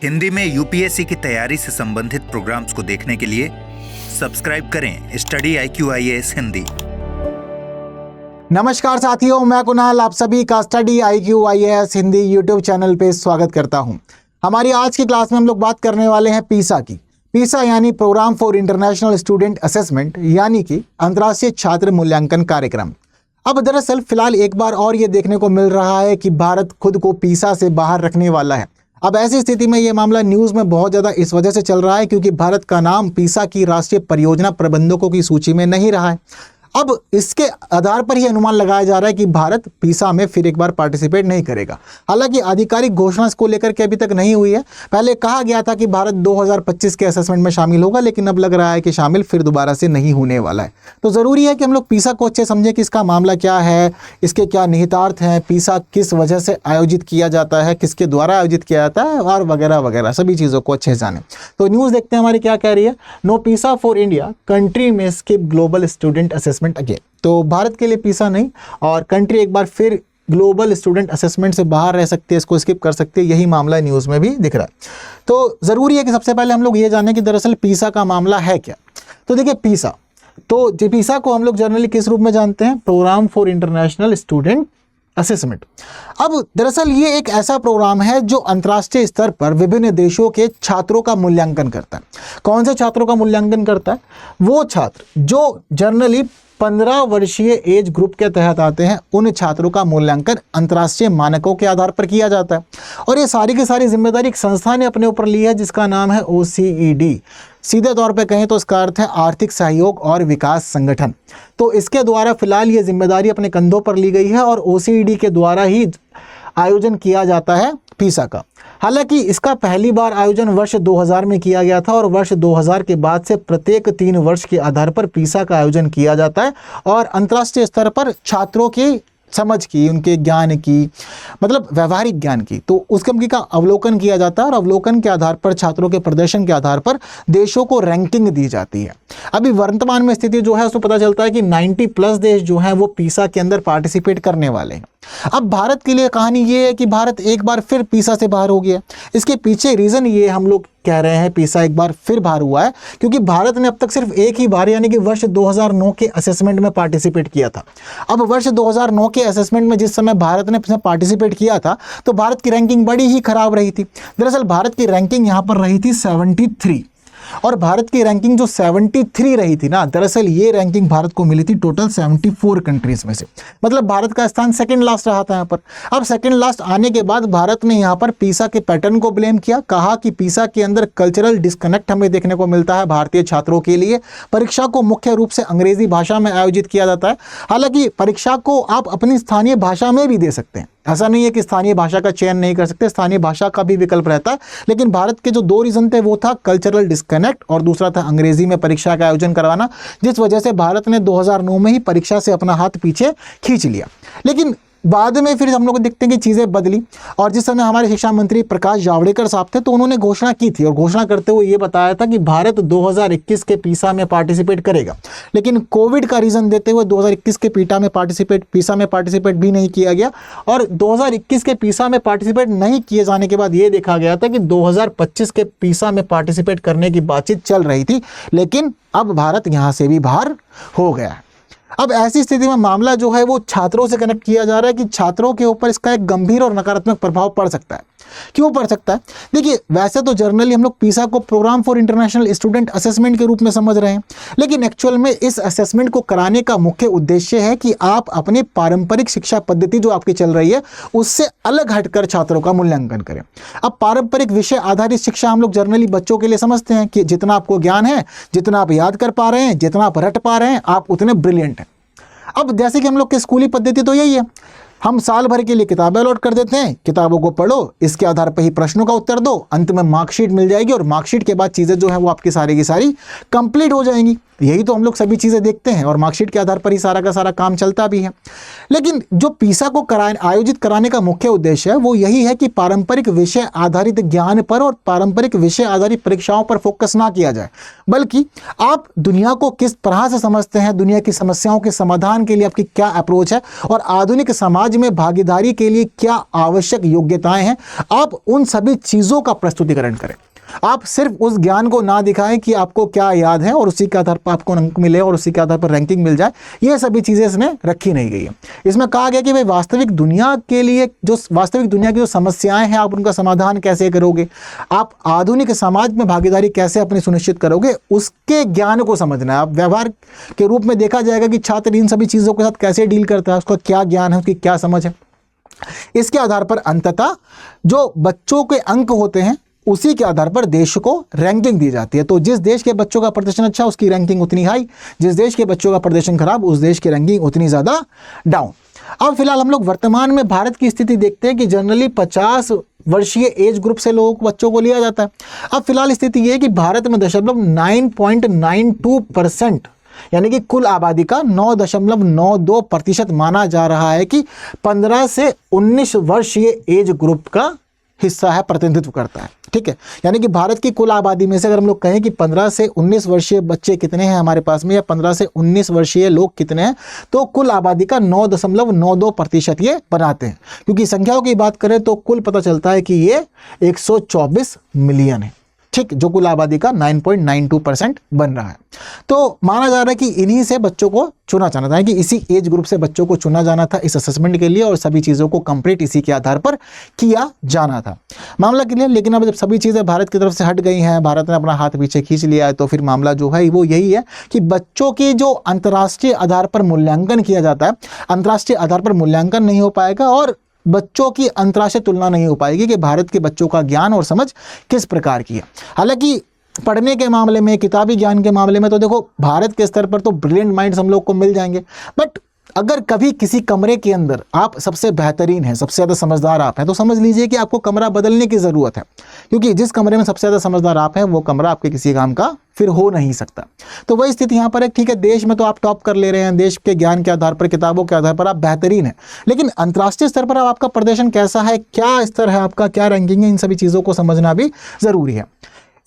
हिंदी में यूपीएससी की तैयारी से संबंधित प्रोग्राम्स को देखने के लिए सब्सक्राइब करें स्टडी IQIAS हिंदी। नमस्कार साथियों, मैं कुणाल आप सभी का study IQIAS Hindi YouTube channel पे स्वागत करता हूं। हमारी आज की क्लास में हम लोग बात करने वाले हैं पीसा की। पीसा यानी programme for international student assessment, यानी कि अंतर्राष्ट्रीय छात्र मूल्यांकन कार्यक्रम। अब दरअसल फिलहाल एक बार और ये देखने को मिल रहा है कि भारत खुद को पीसा से बाहर रखने वाला है। अब ऐसी स्थिति में ये मामला न्यूज़ में बहुत ज़्यादा इस वजह से चल रहा है क्योंकि भारत का नाम पीसा की राष्ट्रीय परियोजना प्रबंधकों की सूची में नहीं रहा है। अब इसके आधार पर ही अनुमान लगाया जा रहा है कि भारत पीसा में फिर एक बार पार्टिसिपेट नहीं करेगा। हालांकि आधिकारिक घोषणा इसको लेकर के अभी तक नहीं हुई है। पहले कहा गया था कि भारत 2025 के असेसमेंट में शामिल होगा, लेकिन अब लग रहा है कि शामिल फिर दोबारा से नहीं होने वाला है। तो ज़रूरी है कि हम लोग पीसा को अच्छे समझें कि इसका मामला क्या है, इसके क्या निहितार्थ हैं, पीसा किस वजह से आयोजित किया जाता है, किसके द्वारा आयोजित किया जाता है और वगैरह वगैरह सभी चीज़ों को अच्छे से जानें। तो न्यूज़ देखते हैं हमारी क्या कह रही है। नो पीसा फॉर इंडिया, कंट्री में skip global student assessment again. तो भारत के लिए पीसा नहीं और कंट्री एक बार फिर ग्लोबल स्टूडेंट असेसमेंट से बाहर रह सकती है, इसको स्किप कर सकती है। यही मामला न्यूज़ में भी दिख रहा है। तो ज़रूरी है कि सबसे पहले हम लोग ये जानें कि दरअसल पीसा का मामला है क्या। तो देखिए पीसा, तो पीसा को हम लोग जनरली किस रूप में जानते हैं? Programme for international student assessment. अब दरअसल ये एक ऐसा प्रोग्राम है जो अंतर्राष्ट्रीय स्तर पर विभिन्न देशों के छात्रों का मूल्यांकन करता है। कौन से छात्रों का मूल्यांकन करता है? वो छात्र जो जनरली 15 वर्षीय एज ग्रुप के तहत आते हैं, उन छात्रों का मूल्यांकन अंतर्राष्ट्रीय मानकों के आधार पर किया जाता है। और ये सारी की सारी जिम्मेदारी एक संस्था ने अपने ऊपर ली है जिसका नाम है OECD। सीधे तौर पे कहें तो इसका अर्थ है आर्थिक सहयोग और विकास संगठन। तो इसके द्वारा फिलहाल ये जिम्मेदारी अपने कंधों पर ली गई है और OECD के द्वारा ही आयोजन किया जाता है पीसा का। हालांकि इसका पहली बार आयोजन वर्ष 2000 में किया गया था और वर्ष 2000 के बाद से प्रत्येक 3 वर्ष के आधार पर पीसा का आयोजन किया जाता है और अंतर्राष्ट्रीय स्तर पर छात्रों की समझ की, उनके ज्ञान की, मतलब व्यवहारिक ज्ञान की, तो उसके का अवलोकन किया जाता है और अवलोकन के आधार पर छात्रों के प्रदर्शन के आधार पर देशों को रैंकिंग दी जाती है। अभी वर्तमान में स्थिति जो है उसको पता चलता है कि 90+ देश जो हैं वो पीसा के अंदर पार्टिसिपेट करने वाले हैं। अब भारत के लिए कहानी ये है कि भारत एक बार फिर पीसा से बाहर हो गया। इसके पीछे रीज़न ये हम लोग कह रहे हैं पीसा एक बार फिर बाहर हुआ है क्योंकि भारत ने अब तक सिर्फ एक ही बार यानी कि वर्ष 2009 के असेसमेंट में पार्टिसिपेट किया था। अब वर्ष 2009 के असेसमेंट में जिस समय भारत ने पार्टिसिपेट किया था तो भारत की रैंकिंग बड़ी ही खराब रही थी। दरअसल भारत की रैंकिंग यहाँ पर रही थी 73 और भारत की रैंकिंग जो 73 रही थी ना, दरअसल ये रैंकिंग भारत को मिली थी टोटल 74 कंट्रीज में से। मतलब भारत का स्थान सेकंड लास्ट रहा था यहाँ पर। अब सेकंड लास्ट आने के बाद भारत ने यहाँ पर पीसा के पैटर्न को ब्लेम किया, कहा कि पीसा के अंदर कल्चरल डिस्कनेक्ट हमें देखने को मिलता है भारतीय छात्रों के लिए। परीक्षा को मुख्य रूप से अंग्रेजी भाषा में आयोजित किया जाता है। हालांकि परीक्षा को आप अपनी स्थानीय भाषा में भी दे सकते हैं, ऐसा नहीं है कि स्थानीय भाषा का चयन नहीं कर सकते, स्थानीय भाषा का भी विकल्प रहता है। लेकिन भारत के जो 2 रीजन थे वो था कल्चरल डिस्कनेक्ट और दूसरा था अंग्रेजी में परीक्षा का आयोजन करवाना, जिस वजह से भारत ने 2009 में ही परीक्षा से अपना हाथ पीछे खींच लिया। लेकिन बाद में फिर हम लोग देखते हैं कि चीज़ें बदली और जिस समय हमारे शिक्षा मंत्री प्रकाश जावड़ेकर साहब थे तो उन्होंने घोषणा की थी और घोषणा करते हुए ये बताया था कि भारत 2021 के पीसा में पार्टिसिपेट करेगा। लेकिन कोविड का रीज़न देते हुए 2021 के पीसा में पार्टिसिपेट भी नहीं किया गया और 2021 के पीसा में पार्टिसिपेट नहीं किए जाने के बाद ये देखा गया था कि 2025 के पीसा में पार्टिसिपेट करने की बातचीत चल रही थी, लेकिन अब भारत यहाँ से भी बाहर हो गया है। अब ऐसी स्थिति में मामला जो है वो छात्रों से कनेक्ट किया जा रहा है कि छात्रों के ऊपर इसका एक गंभीर और नकारात्मक प्रभाव पड़ सकता है। क्यों पड़ सकता है? देखिए, वैसे तो जनरली हम लोग पीसा को programme for international student assessment के रूप में समझ रहे हैं, लेकिन एक्चुअल में इस असेसमेंट को कराने का मुख्य उद्देश्य है कि आप अपनी पारंपरिक शिक्षा पद्धति जो आपकी चल रही है उससे अलग हटकर छात्रों का मूल्यांकन करें। अब पारंपरिक विषय आधारित शिक्षा हम लोग जनरली बच्चों के लिए समझते हैं कि जितना आपको ज्ञान है, जितना आप याद कर पा रहे हैं, जितना आप रट पा रहे हैं, आप उतने ब्रिलियंट हैं। अब जैसे कि हम लोग की स्कूली पद्धति तो यही है, हम साल भर के लिए किताबें अलॉट कर देते हैं, किताबों को पढ़ो, इसके आधार पर ही प्रश्नों का उत्तर दो, अंत में मार्कशीट मिल जाएगी और मार्कशीट के बाद चीज़ें जो है वो आपकी सारी की सारी कंप्लीट हो जाएंगी। यही तो हम लोग सभी चीज़ें देखते हैं और मार्कशीट के आधार पर ही सारा का सारा काम चलता भी है। लेकिन जो पीसा को आयोजित कराने का मुख्य उद्देश्य है वो यही है कि पारंपरिक विषय आधारित ज्ञान पर और पारंपरिक विषय आधारित परीक्षाओं पर फोकस ना किया जाए, बल्कि आप दुनिया को किस तरह से समझते हैं, दुनिया की समस्याओं के समाधान के लिए आपकी क्या अप्रोच है और आधुनिक समाज समाज में भागीदारी के लिए क्या आवश्यक योग्यताएं हैं, आप उन सभी चीज़ों का प्रस्तुतिकरण करें। आप सिर्फ उस ज्ञान को ना दिखाएं कि आपको क्या याद है और उसी के आधार पर आपको अंक मिले और उसी के आधार पर रैंकिंग मिल जाए, ये सभी चीज़ें इसमें रखी नहीं गई है। इसमें कहा गया कि भाई वास्तविक दुनिया के लिए जो वास्तविक दुनिया की जो समस्याएं हैं आप उनका समाधान कैसे करोगे, आप आधुनिक समाज में भागीदारी कैसे अपनी सुनिश्चित करोगे, उसके ज्ञान को समझना है। आप व्यवहार के रूप में देखा जाएगा कि छात्र इन सभी चीज़ों के साथ कैसे डील करता है, उसका क्या ज्ञान है, उसकी क्या समझ है। इसके आधार पर अंततः जो बच्चों के अंक होते हैं उसी के आधार पर देश को रैंकिंग दी जाती है। तो जिस देश के बच्चों का प्रदर्शन अच्छा उसकी रैंकिंग उतनी हाई, जिस देश के बच्चों का प्रदर्शन खराब उस देश की रैंकिंग उतनी ज़्यादा डाउन। अब फिलहाल हम लोग वर्तमान में भारत की स्थिति देखते हैं कि जनरली 50 वर्षीय एज ग्रुप से लोगों को बच्चों को लिया जाता है। अब फिलहाल स्थिति ये है कि भारत में 9.92% यानी कि कुल आबादी का 9.92% माना जा रहा है कि 15 से 19 वर्षीय एज ग्रुप का हिस्सा है, प्रतिनिधित्व करता है। ठीक है, यानी कि भारत की कुल आबादी में से अगर हम लोग कहें कि 15 से 19 वर्षीय बच्चे कितने हैं हमारे पास में, या 15 से 19 वर्षीय लोग कितने हैं, तो कुल आबादी का 9.92% ये बनाते हैं। क्योंकि संख्याओं की बात करें तो कुल पता चलता है कि ये 124 मिलियन है। ठीक, जो कुल आबादी का 9.92% बन रहा है। तो माना जा रहा है कि इन्हीं से बच्चों को चुना जाना था, कि इसी एज ग्रुप से बच्चों को चुना जाना था इस असेसमेंट के लिए और सभी चीज़ों को कंप्लीट इसी के आधार पर किया जाना था। मामला क्लियर। लेकिन अब जब सभी चीज़ें भारत की तरफ से हट गई हैं, भारत ने अपना हाथ पीछे खींच लिया है, तो फिर मामला जो है वो यही है कि बच्चों की जो अंतर्राष्ट्रीय आधार पर मूल्यांकन किया जाता है, अंतर्राष्ट्रीय आधार पर मूल्यांकन नहीं हो पाएगा और बच्चों की अंतर्राष्ट्रीय तुलना नहीं हो पाएगी कि भारत के बच्चों का ज्ञान और समझ किस प्रकार की है। हालांकि पढ़ने के मामले में, किताबी ज्ञान के मामले में तो देखो भारत के स्तर पर तो ब्रिलियंट माइंड्स हम लोग को मिल जाएंगे, बट अगर कभी किसी कमरे के अंदर आप सबसे बेहतरीन हैं, सबसे ज़्यादा समझदार आप हैं, तो समझ लीजिए कि आपको कमरा बदलने की ज़रूरत है, क्योंकि जिस कमरे में सबसे ज़्यादा समझदार आप हैं वो कमरा आपके किसी काम का फिर हो नहीं सकता। तो वही स्थिति यहाँ पर है। ठीक है, देश में तो आप टॉप कर ले रहे हैं, देश के ज्ञान के आधार पर, किताबों के आधार पर आप बेहतरीन हैं, लेकिन अंतर्राष्ट्रीय स्तर पर अब आपका प्रदर्शन कैसा है, क्या स्तर है आपका, क्या रैंकिंग है, इन सभी चीज़ों को समझना भी ज़रूरी है।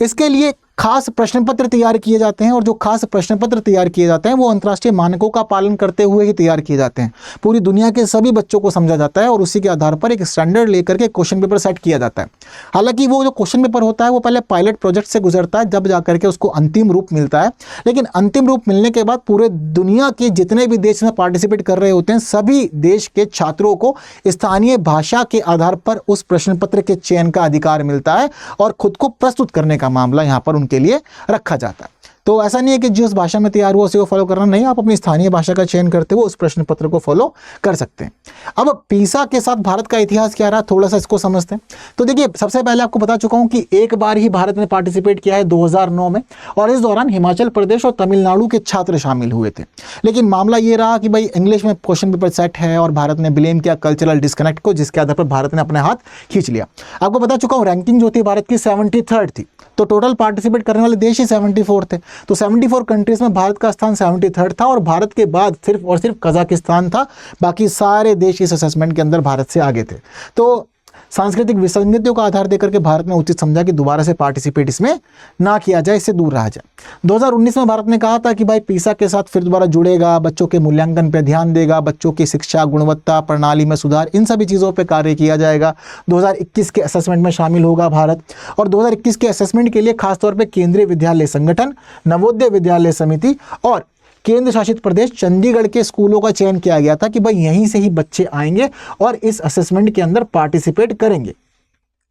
इसके लिए खास प्रश्न पत्र तैयार किए जाते हैं और जो खास प्रश्न पत्र तैयार किए जाते हैं वो अंतर्राष्ट्रीय मानकों का पालन करते हुए ही तैयार किए जाते हैं। पूरी दुनिया के सभी बच्चों को समझा जाता है और उसी के आधार पर एक स्टैंडर्ड लेकर के क्वेश्चन पेपर सेट किया जाता है। हालांकि वो जो क्वेश्चन पेपर होता है वो पहले पायलट प्रोजेक्ट से गुजरता है, जब जाकर के उसको अंतिम रूप मिलता है। लेकिन अंतिम रूप मिलने के बाद पूरे दुनिया के जितने भी देश में पार्टिसिपेट कर रहे होते हैं, सभी देश के छात्रों को स्थानीय भाषा के आधार पर उस प्रश्न पत्र के चयन का अधिकार मिलता है और खुद को प्रस्तुत करने का मामला यहाँ पर उनके लिए रखा जाता है। तो ऐसा नहीं है कि जिस भाषा में तैयार हुआ उसी को फॉलो करना, नहीं, आप अपनी स्थानीय भाषा का चयन करते हुए उस प्रश्न पत्र को फॉलो कर सकते हैं। अब पीसा के साथ भारत का इतिहास क्या रहा, थोड़ा सा इसको समझते हैं। तो देखिए, सबसे पहले आपको बता चुका हूं कि एक बार ही भारत ने पार्टिसिपेट किया है 2009 में, और इस दौरान हिमाचल प्रदेश और तमिलनाडु के छात्र शामिल हुए थे। लेकिन मामला ये रहा कि भाई इंग्लिश में क्वेश्चन पेपर सेट है और भारत ने ब्लेम किया कल्चरल डिस्कनेक्ट को, जिसके आधार पर भारत ने अपने हाथ खींच लिया। आपको बता चुका हूँ रैंकिंग जो थी भारत की 73rd थी, तो टोटल पार्टिसिपेट करने वाले देश ही 74 थे। तो 74 कंट्रीज में भारत का स्थान 73rd था और भारत के बाद सिर्फ और सिर्फ कजाकिस्तान था, बाकी सारे देश इस असेसमेंट के अंदर भारत से आगे थे। तो सांस्कृतिक विसंगतियों का आधार देकर के भारत ने उचित समझा कि दोबारा से पार्टिसिपेट इसमें ना किया जाए, इससे दूर रहा जाए। 2019 में भारत ने कहा था कि भाई पीसा के साथ फिर दोबारा जुड़ेगा, बच्चों के मूल्यांकन पर ध्यान देगा, बच्चों की शिक्षा गुणवत्ता प्रणाली में सुधार, इन सभी चीज़ों पर कार्य किया जाएगा। 2021 के असेसमेंट में शामिल होगा भारत, और 2021 के असेसमेंट के लिए खासतौर पर केंद्रीय विद्यालय संगठन, नवोदय विद्यालय समिति और केंद्र शासित प्रदेश चंडीगढ़ के स्कूलों का चयन किया गया था कि भाई यहीं से ही बच्चे आएंगे और इस असेसमेंट के अंदर पार्टिसिपेट करेंगे।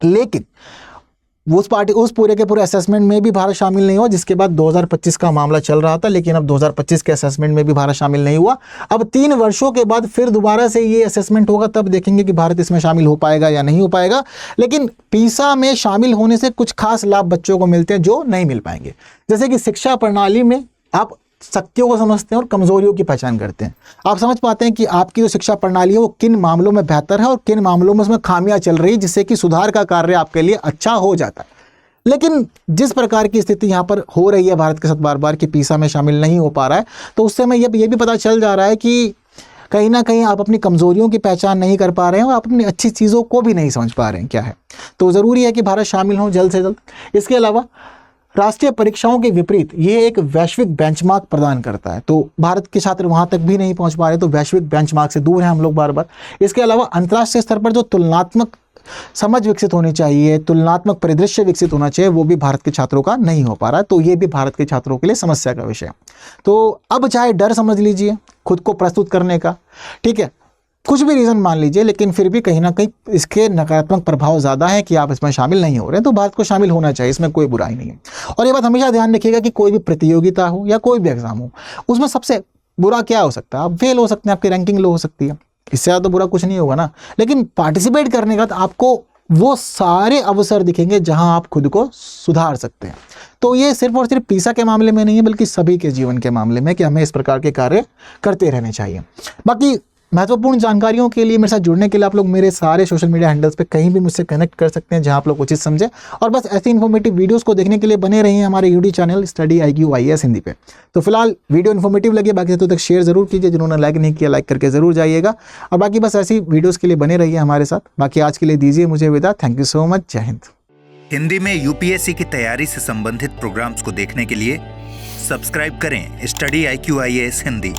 लेकिन उस पूरे के पूरे असेसमेंट में भी भारत शामिल नहीं हुआ, जिसके बाद 2025 का मामला चल रहा था, लेकिन अब 2025 के असेसमेंट में भी भारत शामिल नहीं हुआ। अब 3 वर्षों के बाद फिर दोबारा से ये असेसमेंट होगा, तब देखेंगे कि भारत इसमें शामिल हो पाएगा या नहीं हो पाएगा। लेकिन पीसा में शामिल होने से कुछ खास लाभ बच्चों को मिलते हैं जो नहीं मिल पाएंगे, जैसे कि शिक्षा प्रणाली में आप शक्तियों को समझते हैं और कमजोरियों की पहचान करते हैं। आप समझ पाते हैं कि आपकी जो शिक्षा प्रणाली है वो किन मामलों में बेहतर है और किन मामलों में उसमें खामियां चल रही है, जिससे कि सुधार का कार्य आपके लिए अच्छा हो जाता है। लेकिन जिस प्रकार की स्थिति यहाँ पर हो रही है भारत के साथ बार बार कि पीसा में शामिल नहीं हो पा रहा है, तो उससे हमें ये भी पता चल जा रहा है कि कहीं ना कहीं आप अपनी कमजोरियों की पहचान नहीं कर पा रहे हैं और आप अपनी अच्छी चीज़ों को भी नहीं समझ पा रहे हैं क्या है। तो ज़रूरी है कि भारत शामिल हो जल्द से जल्द। इसके अलावा राष्ट्रीय परीक्षाओं के विपरीत ये एक वैश्विक बेंचमार्क प्रदान करता है। तो भारत के छात्र वहां तक भी नहीं पहुंच पा रहे, तो वैश्विक बेंचमार्क से दूर हैं हम लोग बार बार। इसके अलावा अंतर्राष्ट्रीय स्तर पर जो तुलनात्मक समझ विकसित होनी चाहिए, तुलनात्मक परिदृश्य विकसित होना चाहिए, वो भी भारत के छात्रों का नहीं हो पा रहा है। तो ये भी भारत के छात्रों के लिए समस्या का विषय है। तो अब चाहे डर समझ लीजिए खुद को प्रस्तुत करने का, ठीक है, कुछ भी रीज़न मान लीजिए, लेकिन फिर भी कहीं ना कहीं इसके नकारात्मक प्रभाव ज़्यादा है कि आप इसमें शामिल नहीं हो रहे हैं। तो भारत को शामिल होना चाहिए, इसमें कोई बुराई नहीं है। और ये बात हमेशा ध्यान रखिएगा कि कोई भी प्रतियोगिता हो या कोई भी एग्जाम हो, उसमें सबसे बुरा क्या हो सकता है? आप फेल हो सकते हैं, आपकी रैंकिंग लो हो सकती है, इससे ज़्यादा तो बुरा कुछ नहीं होगा ना। लेकिन पार्टिसिपेट करने का तो आपको वो सारे अवसर दिखेंगे जहां आप खुद को सुधार सकते हैं। तो ये सिर्फ और सिर्फ पीसा के मामले में नहीं है, बल्कि सभी के जीवन के मामले में कि हमें इस प्रकार के कार्य करते रहने चाहिए। बाकी महत्वपूर्ण जानकारियों के लिए मेरे साथ जुड़ने के लिए आप लोग मेरे सारे सोशल मीडिया हैंडल्स पे कहीं भी मुझसे कनेक्ट कर सकते हैं, जहां आप लोग उचित समझे। और बस ऐसी इन्फॉर्मेटिव वीडियोस को देखने के लिए बने रहिए हमारे YouTube channel study IQ IAS Hindi पे। तो फिलहाल वीडियो इन्फॉर्मेटिव लगे, बाकी तो तक शेयर जरूर कीजिए, जिन्होंने लाइक नहीं किया लाइक करके जरूर जाइएगा। और बाकी बस ऐसी वीडियोज़ के लिए बने रहिए हमारे साथ। बाकी आज के लिए दीजिए मुझे विदा। Thank you so much. जय हिंद। हिंदी में UPSC की तैयारी से संबंधित प्रोग्राम्स को देखने के लिए सब्सक्राइब करें स्टडी IQ IAS हिंदी।